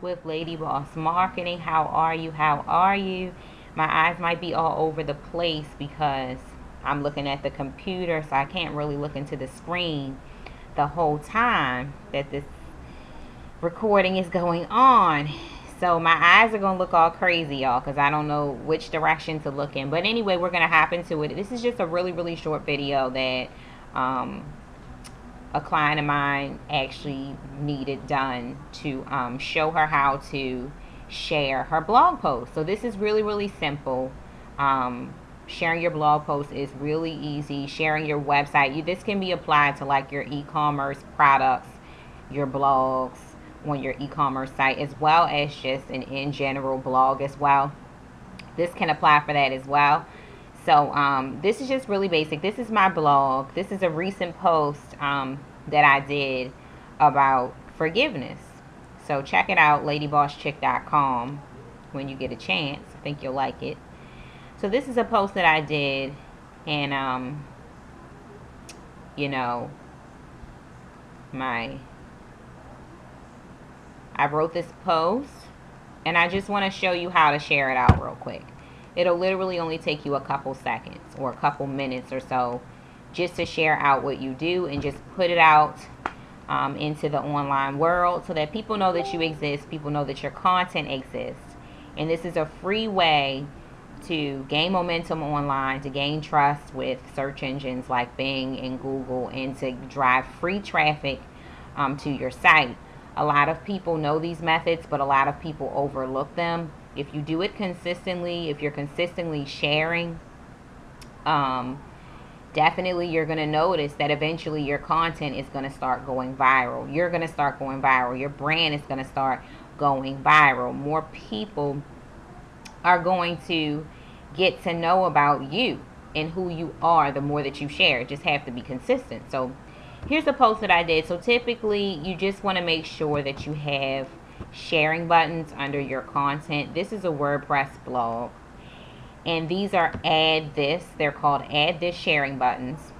with Lady Boss Marketing. How are you? How are you? My eyes might be all over the place because I'm looking at the computer, so I can't really look into the screen the whole time that this recording is going on. So my eyes are going to look all crazy, y'all, because I don't know which direction to look in. But anyway, we're going to hop into it. This is just a really, really short video that a client of mine actually needed done to show her how to share her blog post. So this is really, really simple. Sharing your blog post is really easy. Sharing your website, this can be applied to like your e-commerce products, your blogs on your e-commerce site, as well as just an in general blog as well. This can apply for that as well. So this is just really basic. This is my blog. This is a recent post that I did about forgiveness. So check it out, ladybosschick.com, when you get a chance. I think you'll like it. So this is a post that I did, and you know, I wrote this post, and I just want to show you how to share it out real quick. It'll literally only take you a couple seconds or a couple minutes or so just to share out what you do and just put it out into the online world so that people know that you exist, people know that your content exists. And this is a free way to gain momentum online, to gain trust with search engines like Bing and Google, and to drive free traffic to your site. A lot of people know these methods, but a lot of people overlook them. If you do it consistently, if you're consistently sharing, definitely you're going to notice that eventually your content is going to start going viral. You're going to start going viral. Your brand is going to start going viral. More people are going to get to know about you and who you are the more that you share. Just have to be consistent. So here's the post that I did. So typically you just want to make sure that you have sharing buttons under your content. This is a WordPress blog, and these are add this. They're called add this sharing buttons.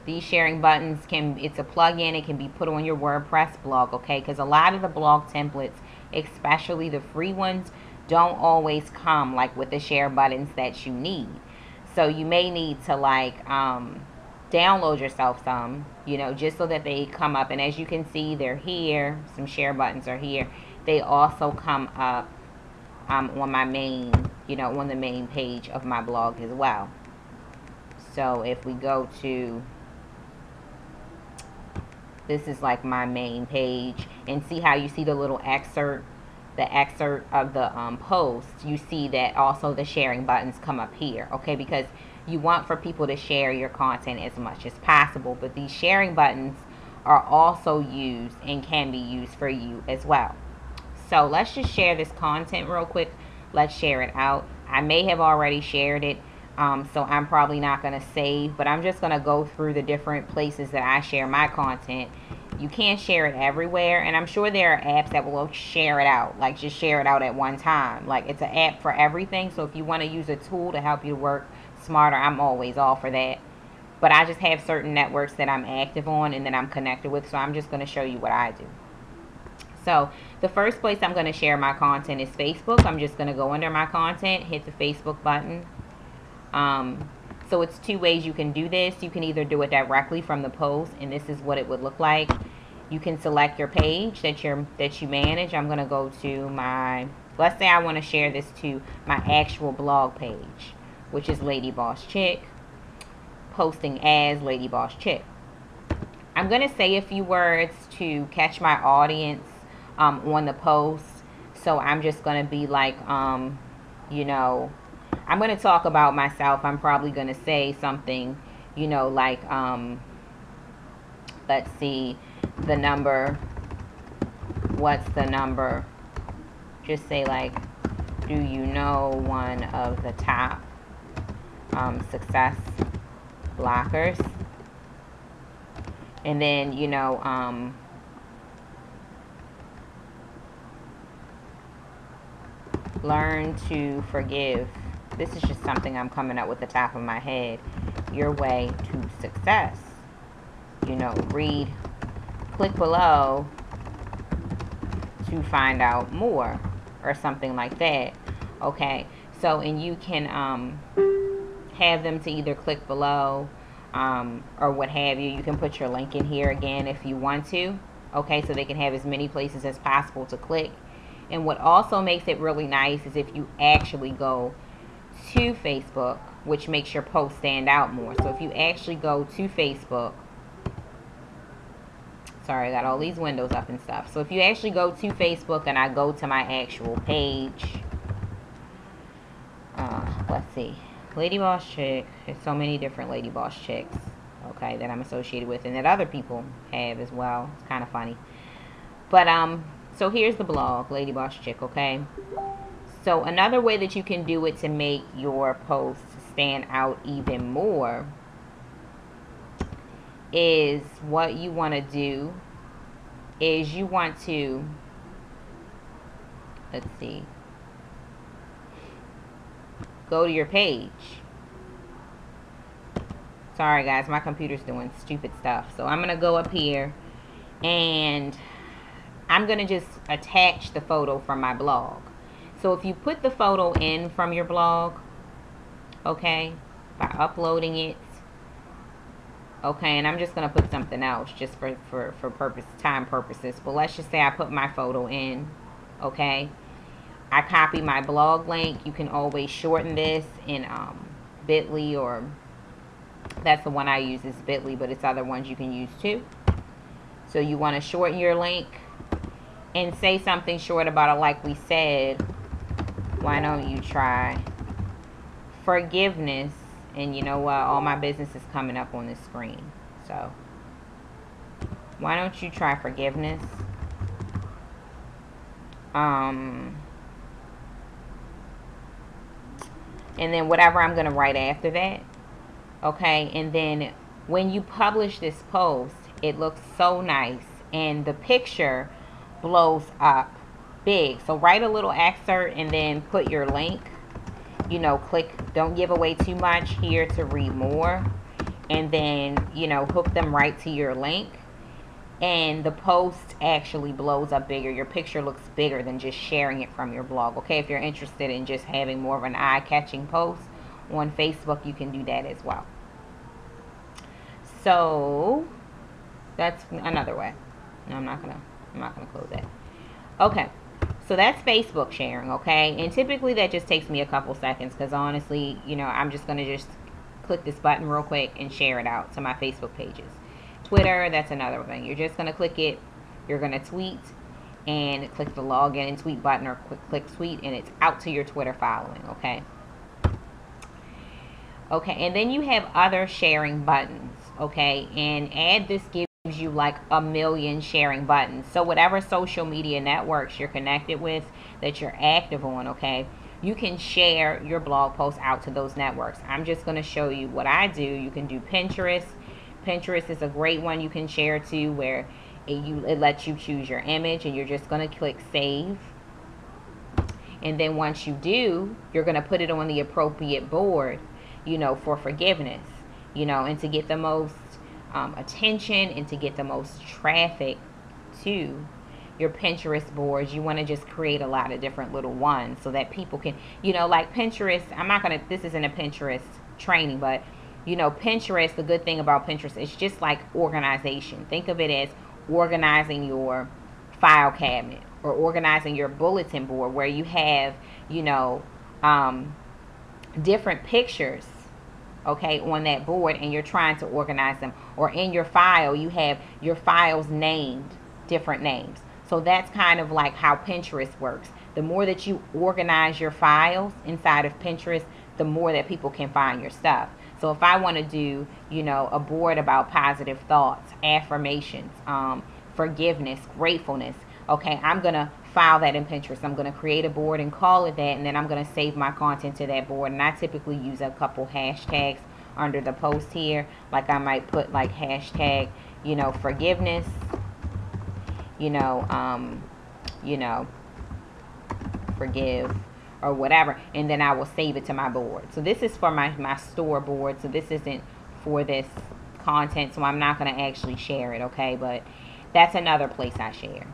These sharing buttons it's a plugin. It can be put on your WordPress blog, okay? Because a lot of the blog templates, especially the free ones, don't always come like with the share buttons that you need. So you may need to like download yourself some, just so that they come up. And as you can see, they're here. Some share buttons are here. They also come up on my main, on the main page of my blog as well. So if we go to, this is like my main page, and see how you see the little excerpt, of the post. You see that also the sharing buttons come up here, okay? Because you want for people to share your content as much as possible, but these sharing buttons are also used and can be used for you as well. So let's just share this content real quick. Let's share it out. I may have already shared it, so I'm probably not going to save, but I'm just going to go through the different places that I share my content. You can't share it everywhere, and I'm sure there are apps that will share it out, like just share it out at one time. Like it's an app for everything, so if you want to use a tool to help you work smarter, I'm always all for that. But I just have certain networks that I'm active on and that I'm connected with, so I'm just going to show you what I do. So the first place I'm going to share my content is Facebook. I'm just going to go under my content, hit the Facebook button. So it's two ways you can do this. You can either do it directly from the post, and this is what it would look like. You can select your page that you manage. I'm going to go to my, let's say I want to share this to my actual blog page, which is Lady Boss Chick, posting as Lady Boss Chick. I'm going to say a few words to catch my audience on the post. So I'm just going to be like, I'm going to talk about myself. I'm probably going to say something, like, let's see, the number, what's the number? Just say like, do you know one of the top success blockers? And then, learn to forgive. This is just something I'm coming up with the top of my head. Your way to success. Click below to find out more or something like that. Okay, so and you can have them to either click below or what have you. You can put your link in here again if you want to. Okay, so they can have as many places as possible to click. And what also makes it really nice is if you actually go to Facebook, which makes your post stand out more. So if you actually go to Facebook, sorry, I got all these windows up and stuff. So if you actually go to Facebook and I go to my actual page, let's see, Lady Boss Chick. There's so many different Lady Boss Chicks, okay, that I'm associated with and that other people have as well. It's kind of funny. But so here's the blog, Lady Boss Chick, okay? So another way that you can do it to make your posts stand out even more is what you want to do is you want to, let's see, go to your page. Sorry guys, my computer's doing stupid stuff. So I'm going to go up here and I'm going to just attach the photo from my blog. So if you put the photo in from your blog, okay, by uploading it, okay, and I'm just going to put something else just for time purposes. But let's just say I put my photo in, okay. I copy my blog link. You can always shorten this in Bitly, or that's the one I use is Bitly, but it's other ones you can use too. So you want to shorten your link and say something short about it, like we said. Why don't you try forgiveness? And you know what? All my business is coming up on the screen. So why don't you try forgiveness? And then whatever I'm going to write after that. Okay. And then when you publish this post, it looks so nice. And the picture blows up big. So write a little excerpt and then put your link. You know, click, don't give away too much here to read more. And then, you know, hook them right to your link. And the post actually blows up bigger. Your picture looks bigger than just sharing it from your blog. Okay, if you're interested in just having more of an eye-catching post on Facebook, you can do that as well. So that's another way. No, I'm not gonna close that. Okay, so that's Facebook sharing. Okay, and typically that just takes me a couple seconds because honestly, you know, I'm just gonna just click this button real quick and share it out to my Facebook pages. Twitter, that's another thing. You're just going to click it. You're going to tweet and click the login and tweet button, or click tweet, and it's out to your Twitter following, okay? Okay, and then you have other sharing buttons, okay? And add this gives you like 1 million sharing buttons. So whatever social media networks you're connected with that you're active on, okay, you can share your blog post out to those networks. I'm just going to show you what I do. You can do Pinterest. Pinterest is a great one you can share to, where it lets you choose your image, and you're just going to click save. And then once you do, you're going to put it on the appropriate board, you know, for forgiveness, you know, and to get the most attention and to get the most traffic to your Pinterest boards, you want to just create a lot of different little ones so that people can, you know, like Pinterest. I'm not going to, this isn't a Pinterest training, but you know, Pinterest, the good thing about Pinterest, it's just like organization. Think of it as organizing your file cabinet or organizing your bulletin board, where you have, you know, different pictures, okay, on that board, and you're trying to organize them. Or in your file, you have your files named different names. So that's kind of like how Pinterest works. The more that you organize your files inside of Pinterest, the more that people can find your stuff. So if I want to do, you know, a board about positive thoughts, affirmations, forgiveness, gratefulness, okay, I'm going to file that in Pinterest. I'm going to create a board and call it that, and then I'm going to save my content to that board. And I typically use a couple hashtags under the post here. Like I might put like hashtag, you know, forgiveness, you know, forgive, or whatever, and then I will save it to my board. So this is for my store board, so this isn't for this content, so I'm not going to actually share it, okay? But that's another place I share.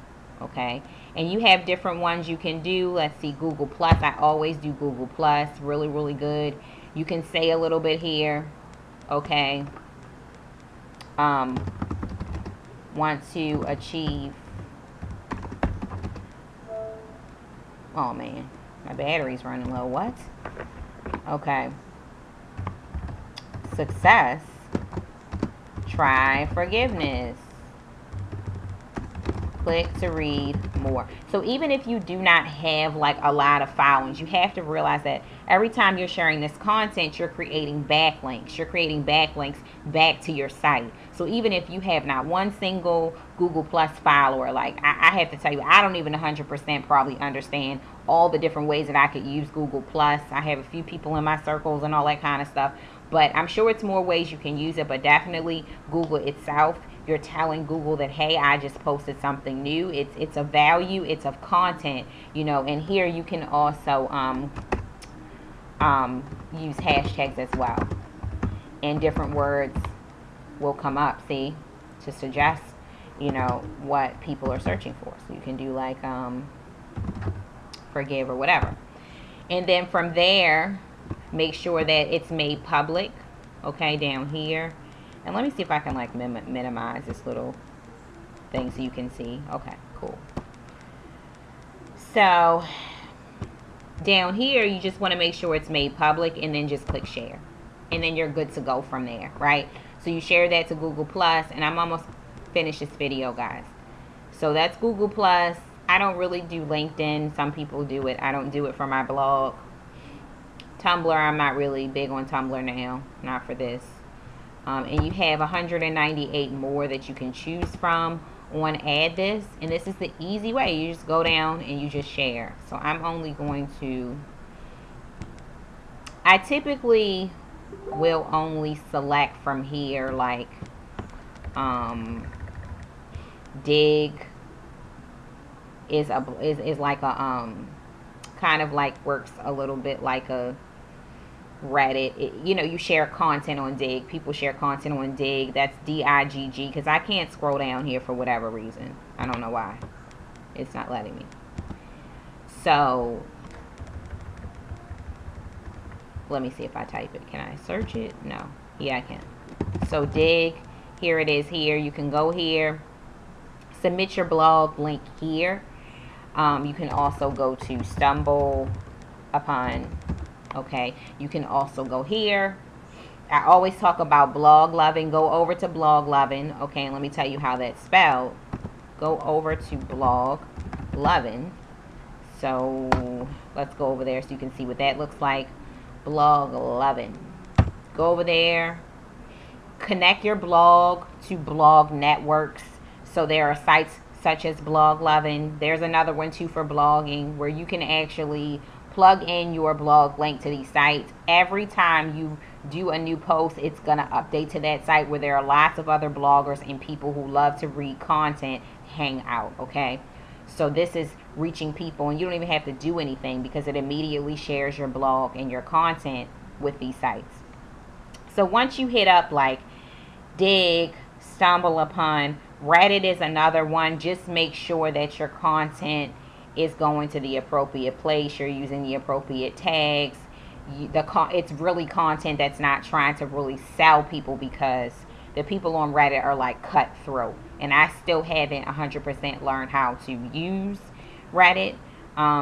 Okay, and you have different ones you can do. Let's see, Google Plus. I always do Google Plus. Really, really good. You can say a little bit here. Okay. Want to achieve. Oh man, my battery's running low. What? Okay. Success. Try forgiveness. Click to read more. So even if you do not have like a lot of followings, you have to realize that every time you're sharing this content, you're creating backlinks. You're creating backlinks back to your site. So even if you have not one single Google Plus follower, like I have to tell you, I don't even 100% probably understand all the different ways that I could use Google Plus. I have a few people in my circles and all that kind of stuff, but I'm sure it's more ways you can use it. But definitely Google itself, you're telling Google that, hey, I just posted something new. It's a value, it's of content, you know. And here you can also use hashtags as well, and different words will come up, see, to suggest, you know, what people are searching for. So you can do like forgive or whatever, and then from there, make sure that it's made public. Okay, down here. And let me see if I can like minimize this little thing so you can see. Okay, cool. So down here, you just want to make sure it's made public, and then just click share. And then you're good to go from there, right? So you share that to Google Plus, and I'm almost finished this video, guys. So that's Google Plus. I don't really do LinkedIn. Some people do it. I don't do it for my blog. Tumblr, I'm not really big on Tumblr now. Not for this. And you have 198 more that you can choose from on Add This. And this is the easy way. You just go down and you just share. So I'm only going to... I typically will only select from here like Dig is like a kind of like works a little bit like a Reddit. You know, you share content on Dig. People share content on Dig. That's D-I-G-G, because I can't scroll down here for whatever reason. I don't know why. It's not letting me. So let me see if I type it. Can I search it? No. Yeah, I can. So Dig, here it is here. You can go here. Submit your blog link here. You can also go to Stumble Upon. Okay, you can also go here. I always talk about Blog Lovin'. Go over to Blog Lovin'. Okay, and let me tell you how that's spelled. Go over to Blog Lovin'. So let's go over there so you can see what that looks like. Blog Lovin'. Go over there. Connect your blog to blog networks. So there are sites such as Blog Lovin'. There's another one too for blogging, where you can actually plug in your blog link to these sites. Every time you do a new post, it's going to update to that site where there are lots of other bloggers and people who love to read content hang out. Okay, so this is reaching people, and you don't even have to do anything because it immediately shares your blog and your content with these sites. So once you hit up like Dig, Stumble Upon, Reddit is another one. Just make sure that your content is going to the appropriate place. You're using the appropriate tags. It's really content that's not trying to really sell people, because the people on Reddit are like cutthroat. And I still haven't 100% learned how to use Reddit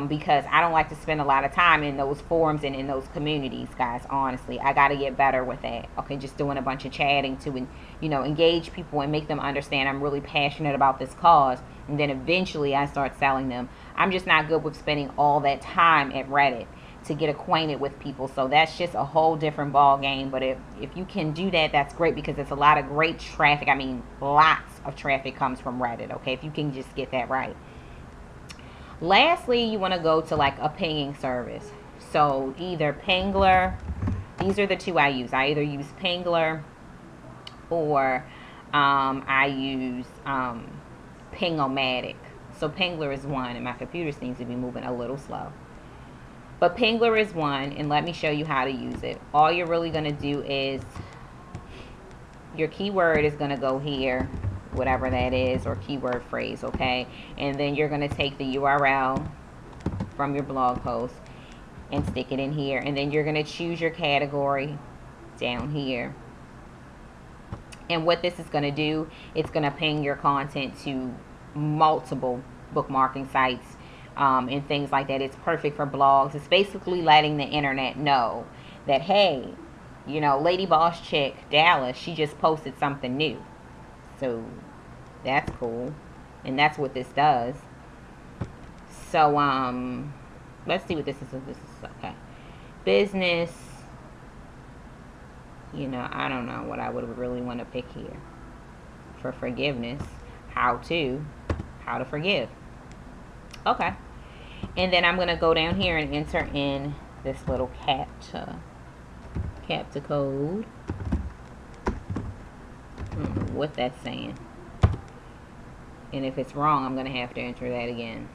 because I don't like to spend a lot of time in those forums and in those communities, guys. Honestly, I got to get better with that. Okay, just doing a bunch of chatting to, you know, engage people and make them understand I'm really passionate about this cause. And then eventually I start selling them. I'm just not good with spending all that time at Reddit to get acquainted with people. So that's just a whole different ball game. But if you can do that, that's great, because it's a lot of great traffic. I mean, lots of traffic comes from Reddit. Okay, if you can just get that right. Lastly, you want to go to like a pinging service. So either Pingler, these are the two I use. I either use Pingler or I use Ping-O-Matic. So Pingler is one, and my computer seems to be moving a little slow. But Pingler is one, and let me show you how to use it. All you're really going to do is, your keyword is going to go here, whatever that is, or keyword phrase, okay? And then you're going to take the URL from your blog post and stick it in here. And then you're going to choose your category down here. And what this is going to do, it's going to ping your content to multiple bookmarking sites and things like that. It's perfect for blogs. It's basically letting the internet know that, hey, you know, Lady Boss Chick Dallas, she just posted something new. So that's cool. And that's what this does. So let's see what this is. This is okay. Business. You know, I don't know what I would really want to pick here. For forgiveness. How to forgive. Okay. And then I'm going to go down here and enter in this little CAPTCHA code. I don't know what that's saying. And if it's wrong, I'm going to have to enter that again.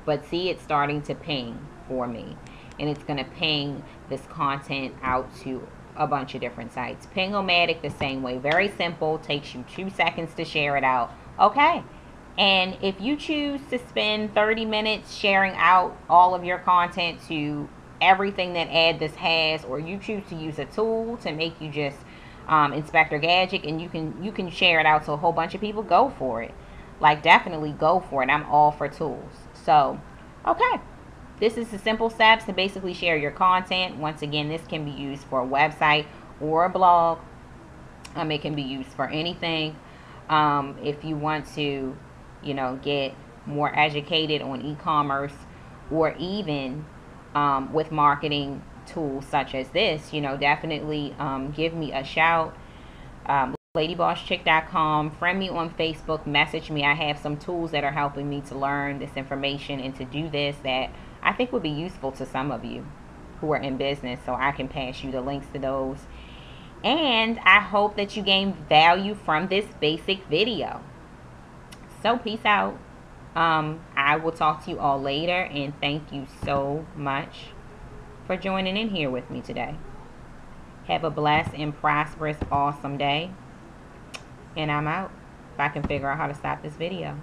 But see, it's starting to ping for me. And it's going to ping this content out to a bunch of different sites. Ping-O-Matic the same way. Very simple. Takes you 2 seconds to share it out. Okay. And if you choose to spend 30 minutes sharing out all of your content to everything that AdThis has, or you choose to use a tool to make you just Inspector Gadget, and you can share it out to a whole bunch of people, go for it. Like, definitely go for it. I'm all for tools. So, okay. This is the simple steps to basically share your content. Once again, this can be used for a website or a blog. It can be used for anything. If you want to, you know, get more educated on e-commerce, or even with marketing tools such as this, you know, definitely give me a shout. LadyBossChick.com. Friend me on Facebook. Message me. I have some tools that are helping me to learn this information and to do this that I think would be useful to some of you who are in business. So I can pass you the links to those. And I hope that you gain value from this basic video. So peace out. I will talk to you all later, and thank you so much for joining in here with me today. Have a blessed and prosperous, awesome day. And I'm out. If I can figure out how to stop this video.